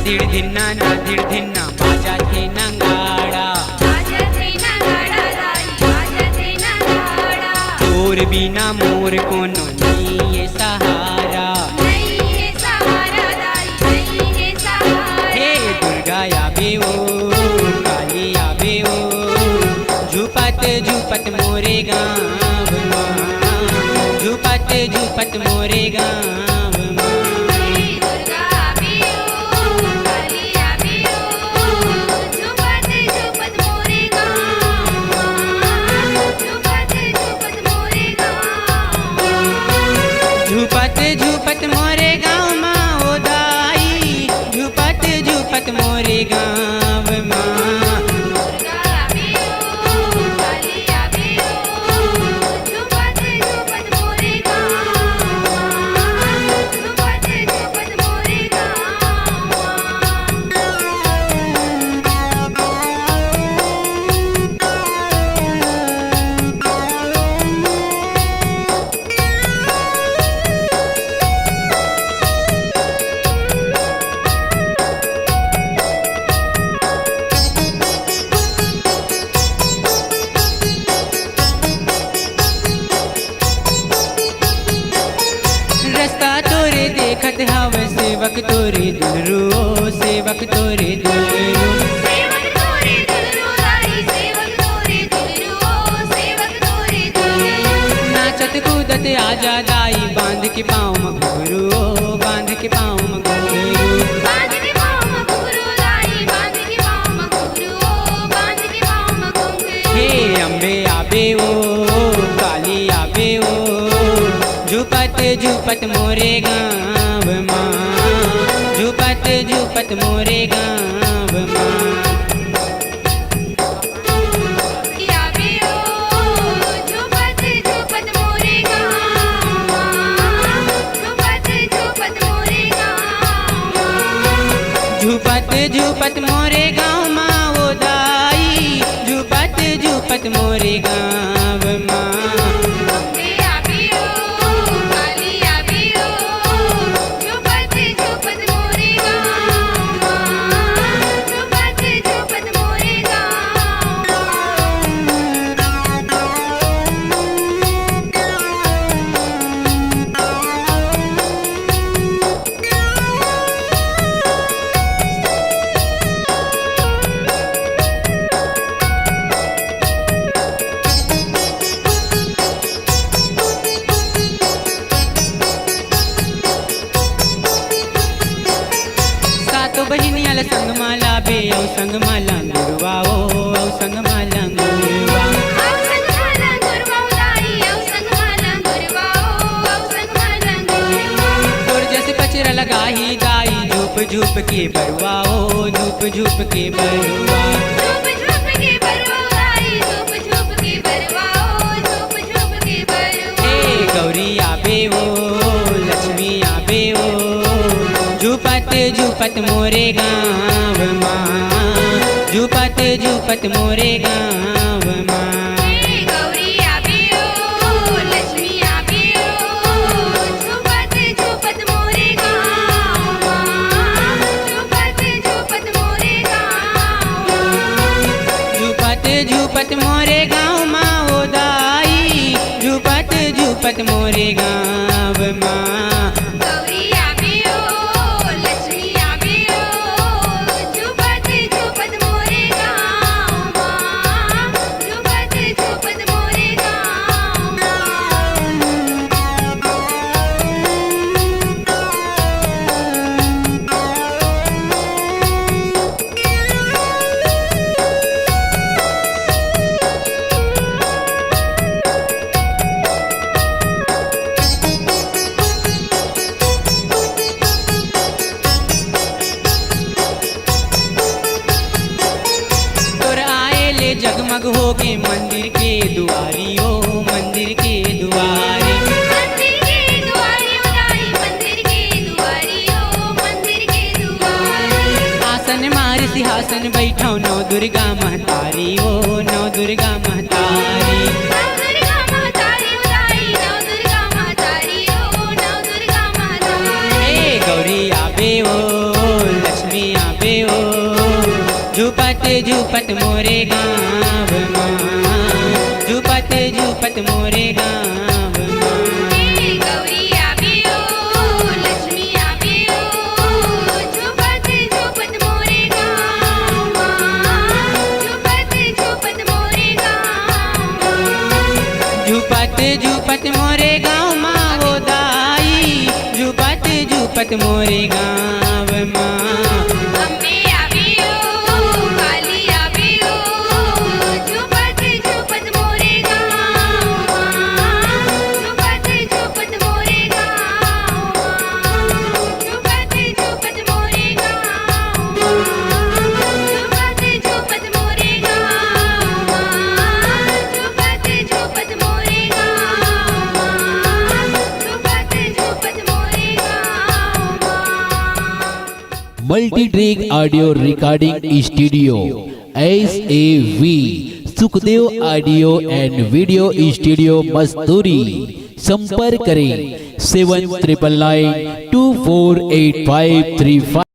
धीड़ धिन्ना ना धीड़ धिन्ना बाजा थे नंगाड़ा तोर बिना मोर कोनो नहीं ये सहारा हे दुर्गा आबे ओ काली आबे ओ झुपत झुपत मोरे गाँव माँ झुपत झुपत मोरे गाँव माँ झुपत झुपत मोरे गाँव माँ ओ दाई झुपत झुपत मोरे गाँव माँ रास्ता तोरे देखत हवे सेवक तोरे दुलरू सेवक तोरे दुलरू नाचत कूदत आजा दाई बांध के पाँव में घुंघरू बांध के पाँव में घुंघरू हे अम्बे आबे ओ काली आबे ओ झुपत झुपत मोरे गाँव माँ झुपत झुपत मोरे गाँव माँ झुपत झुपत मोरे गाँव माँ ओ दाई झुपत झुपत मोरे गाँव माँ तो बहिनिया ल संग माला बे औ संग माला गुरवा ओ संग माला गुरवा तोर जैसे पचरा लगाही दाई झूप झूप के बरुआ ओ झूप झूप के बरुआ हे गौरी आबे ओ लक्ष्मी आबे ओ झुपत झुपत मोरे गाँव माँ झुपत झुपत मोरे गाँव माँ झुपत झुपत मोरे गाँव माँ ओ दाई झुपत झुपत मोरे गाँव माँ जगमग होगे मंदिर के दुआरी ओ मंदिर के दुआरी आसन मार सिंहासन बैठो नौ दुर्गा महतारी ओ नौ दुर्गा महतारी हे गौरी आबे ओ लक्ष्मी झुपत मोरे गाँव माँ, झुपत झुपत मोरे गाँव माँ। गौरी आबियो लक्ष्मी आबियो झुपत झुपत मोरे गाँव माँ, झुपत झुपत मोरे गाँव माँ। झुपत झुपत मोरे गाँव माँ वो दाई, झुपत झुपत मोरे गाँव माँ। अम्बे आबियो काली आबियो झुपत झुपत मोरे गाँव माँ, झुपत झुपत मोरे गाँव माँ, झुपत झुपत मोरे गाँव माँ, झुपत झुपत मोरे गाँव माँ, झुपत झुपत मोरे गाँव माँ, झुपत झुपत मोरे गाँव माँ। Multi track audio recording studio SAV Sukhdev audio and video studio Masturi. संपर्क करें 7999248535।